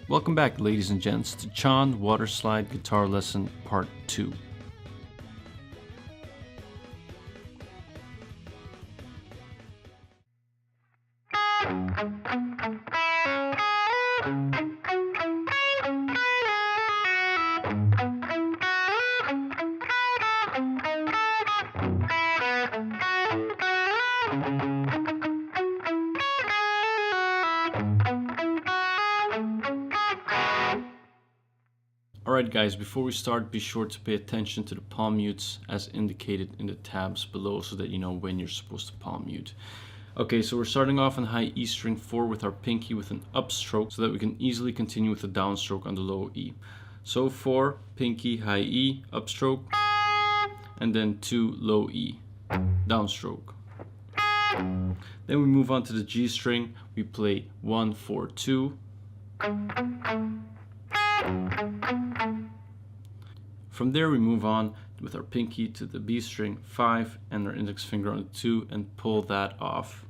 Welcome back, ladies and gents, to Chon Waterslide Guitar Lesson Part 2. Alright guys, before we start, be sure to pay attention to the palm mutes as indicated in the tabs below so that you know when you're supposed to palm mute. Okay, so we're starting off on high E string 4 with our pinky with an upstroke so that we can easily continue with the downstroke on the low E. So 4, pinky, high E, upstroke, and then 2, low E, downstroke. Then we move on to the G string, we play 1, 4, 2. From there we move on with our pinky to the B string 5 and our index finger on the 2 and pull that off.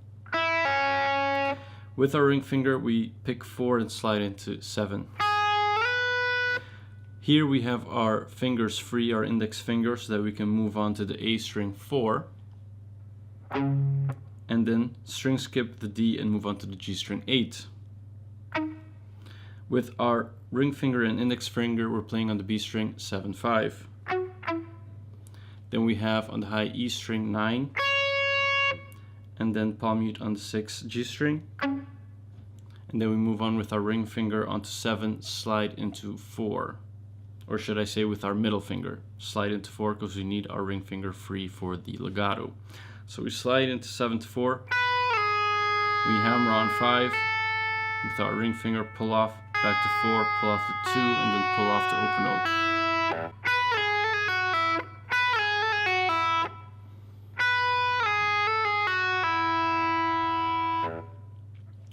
With our ring finger we pick 4 and slide into 7. Here we have our fingers free, our index finger, so that we can move on to the A string 4 and then string skip the D and move on to the G string 8. With our ring finger and index finger, we're playing on the B string 7, 5. Then we have on the high E string 9, and then palm mute on the 6 G string. And then we move on with our ring finger onto 7, slide into 4. Or should I say with our middle finger, slide into 4 because we need our ring finger free for the legato. So we slide into 7 to 4, we hammer on 5, with our ring finger pull off, back to 4, pull off to 2, and then pull off the open note.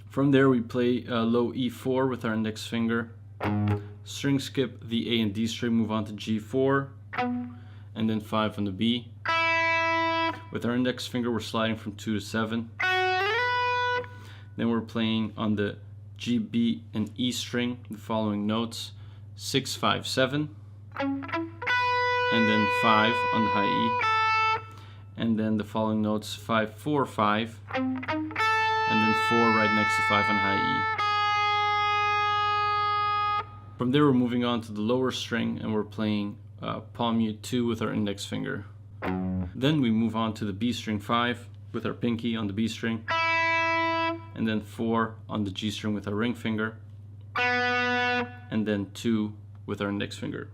From there we play low E4 with our index finger, string skip the A and D string, move on to G4, and then 5 on the B. With our index finger we're sliding from 2 to 7. Then we're playing on the G, B, and E string, the following notes: 6, 5, 7, and then 5 on the high E, and then the following notes 5, 4, 5, and then 4 right next to 5 on high E. From there we're moving on to the lower string and we're playing palm mute 2 with our index finger. Then we move on to the B string 5 with our pinky on the B string, and then 4 on the G string with our ring finger, and then 2 with our index finger.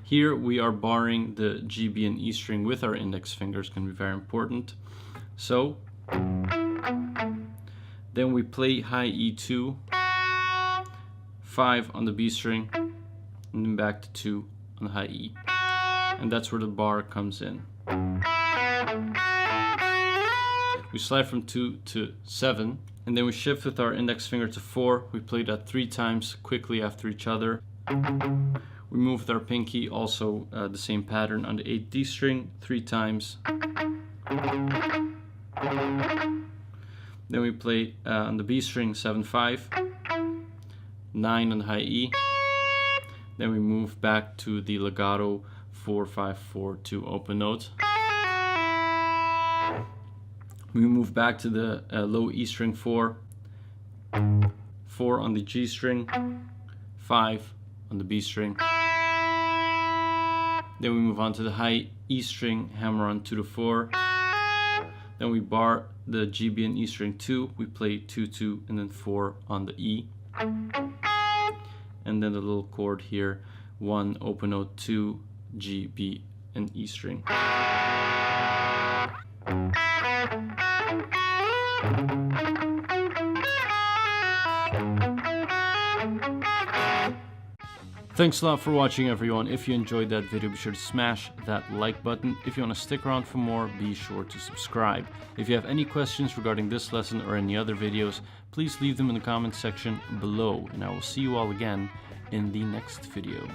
Here we are barring the G, B, and E string with our index fingers, can be very important. So then we play high E2, 5 on the B string, and then back to 2 on the high E. And that's where the bar comes in. We slide from 2 to 7, and then we shift with our index finger to 4. We play that 3 times quickly after each other. We move with our pinky, also the same pattern on the 8 D string, 3 times. Then we play on the B string 7, 5, 9 on the high E. Then we move back to the legato 4, 5, 4, 2 open note. We move back to the low E string 4, 4 on the G string, 5 on the B string. Then we move on to the high E string, hammer on 2 to 4. Then we bar the G, B, and E string 2. We play 2, 2, and then 4 on the E. And then the little chord here, 1 open note, 2 G, B, and E string. Thanks a lot for watching, everyone. If you enjoyed that video, be sure to smash that like button. If you want to stick around for more, be sure to subscribe. If you have any questions regarding this lesson or any other videos, please leave them in the comments section below, and I will see you all again in the next video.